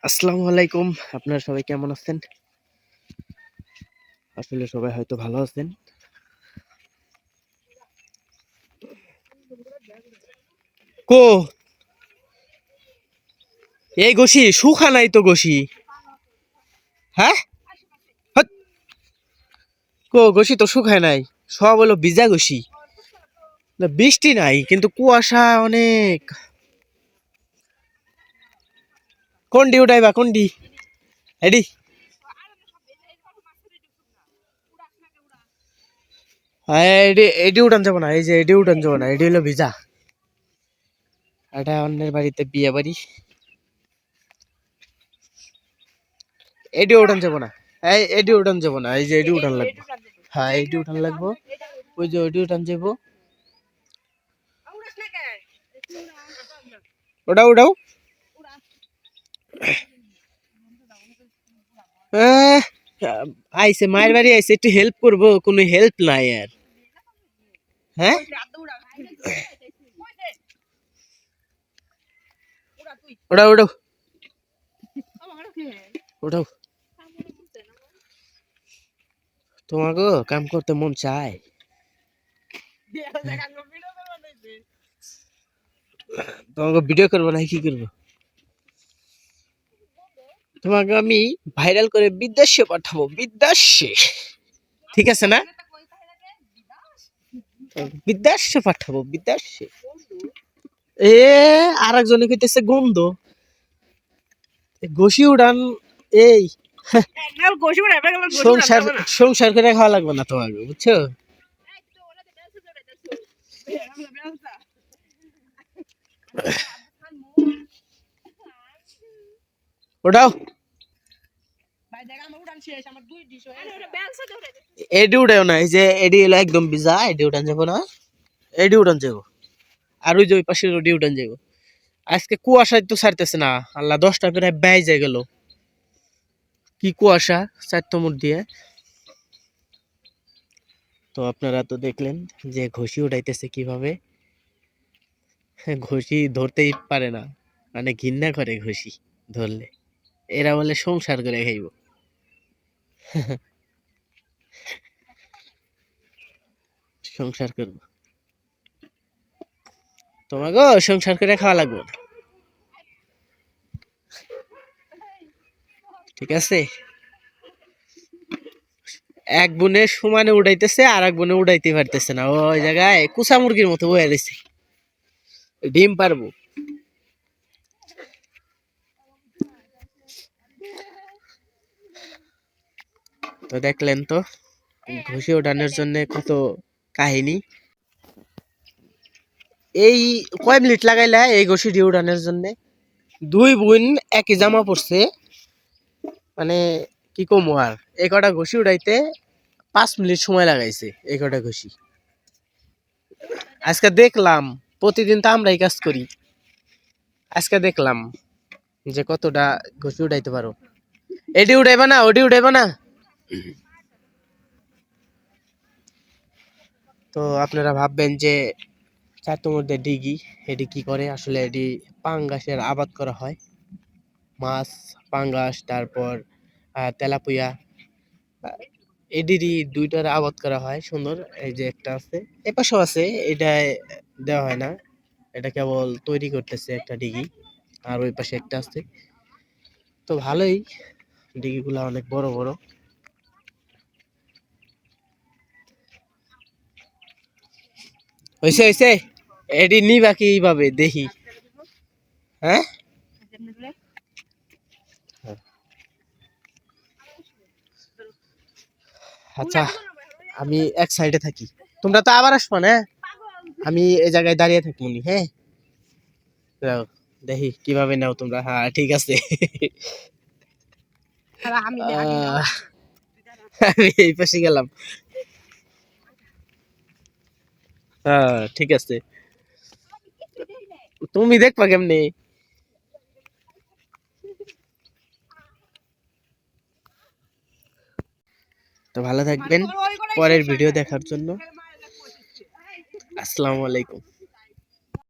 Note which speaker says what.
Speaker 1: আসসালামু আলাইকুম। আপনারা সবাই কেমন আছেন? আসলে সবাই হয়তো ভালো আছেন। কো এই গোশি শুখা নাই তো গোশি। হ্যাঁ, হট, কো গোশি তো শুকায় নাই, সব হলো ভিজা গোশি। না, বৃষ্টি নাই কিন্তু কুয়াশা অনেক। কোনডি উঠাইবা কোনডি? এডি এডি এডি উঠান যাব না, এই যে এডি উঠান যাব না, এডি হলো ভিজা। এটা অন্যের বাড়িতে বিয়ে বাড়ি, এডি উঠান যাব না। এই এডি উঠান যাব না, এই যে এডি উঠান লাগবে। হ্যাঁ, এডি উঠান লাগবো। ওই যে এডি উঠান যাব। ওটাও ওটাও আহ, আইসে মায়ের বাড়ি আইসে, একটু হেল্প করবো, কোনো হেল্প নাই আর। হ্যাঁ, ওটাও ওটাও ওটাও। তোমাকে কাম করতে মন চায়, তোমাকে ভিডিও করবো না কি করবো? তোমাকে আমি ভাইরাল করে বিদেশে পাঠাবো, বিদেশে। ঠিক আছে না? বিদেশে পাঠাবো, বিদেশে। এ আর একজনে কইতেছে গন্ধ, ঘষি উড়ান। এই সংসার সংসার করে খাওয়া লাগবে না তোমাকে, বুঝছো? ওটাও এডি উঠাও না, এই যে এডি হলো একদম ভিজা, এডি উঠান যাবো না, এডি উঠান যাবো। আর ওই যে ওই পাশে এডি উঠান যাবো। আজকে কুয়াশায় তো ছাড়তেছে না, আল্লাহ 10টা করে ব্যয় যায় গেল। কি কুয়াশা চারতমুর দিয়ে। তো আপনারা তো দেখলেন যে ঘষি উঠাইতেছে কিভাবে। ঘষি ধরতেই পারে না, মানে ঘৃণা করে ঘষি ধরলে। এরা বলে সংসার করে খাইব। সংসার করব, তোমাকে সংসার করে খাওয়া লাগবে না, ঠিক আছে? এক বোনে সমানে উড়াইতেছে, আর এক বোনে উড়াইতে পারতেছে না, ওই জায়গায় কুসা মুরগির মতো বয়ে রয়েছে। ডিম পারবো। তো দেখলেন তো ঘুষি ওঠানোর জন্য কত কাহিনী। এই কয় মিনিট লাগাইলা এই ঘষিটি উঠানোর জন্য? দুই বোন একই জামা পড়ছে, মানে কি কমু আর। এই কটা ঘষি উঠাইতে 5 মিনিট সময় লাগাইছে, এই কটা ঘষি। আজকে দেখলাম, প্রতিদিন তো আমরাই কাজ করি, আজকে দেখলাম যে কতটা ঘষি উঠাইতে পারো। এডি উঠাইবা না, ওডি উঠাইবা না। তো আপনারা ভাববেন যে চারটোর মধ্যে ডিগি, এটি কি করে? আসলে এটি পাঙ্গাসের আবাদ করা হয়। মাছ, পাঙ্গাস, তারপর তেলাপুয়া, এডিরই দুইটার আবাদ করা হয় সুন্দর। এই যে একটা আছে, এপাশেও আছে, এটা দেওয়া হয় না, এটা কেবল তৈরি করতেছে একটা ডিগি। আর ওই পাশে একটা আছে। তো ভালোই, ডিগিগুলা অনেক বড় বড়। হয়েছে হয়েছে, এটি নিবা কি এইভাবে দেখি? হ্যাঁ, আচ্ছা, আমি এক সাইডে থাকি, তোমরা তো আবার আসবা না। আমি এই জায়গায় দাঁড়িয়ে থাকি উনি। হ্যাঁ, নাও, দেখি কিভাবে নাও তোমরা। হ্যাঁ, ঠিক আছে। আমি এই পাশে গেলাম। হ্যাঁ, ঠিক আছে, তুমি দেখবা কেমনে। তো ভালো থাকবেন, পরের ভিডিও দেখার জন্য। আসসালামু আলাইকুম।